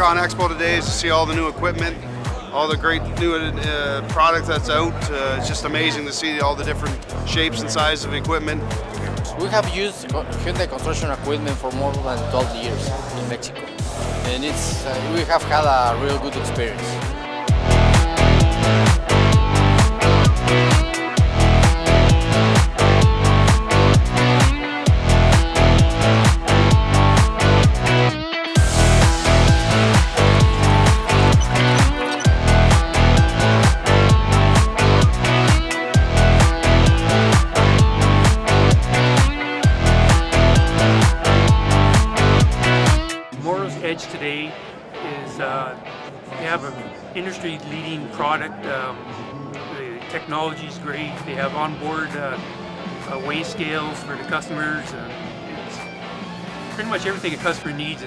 CONEXPO today is to see all the new equipment, all the great new product that's out. It's just amazing to see all the different shapes and sizes of equipment. We have used Hyundai construction equipment for more than 12 years in Mexico, and we have had a real good experience. Edge today is they have an industry-leading product. The technology is great. They have onboard weigh scales for the customers. It's pretty much everything a customer needs.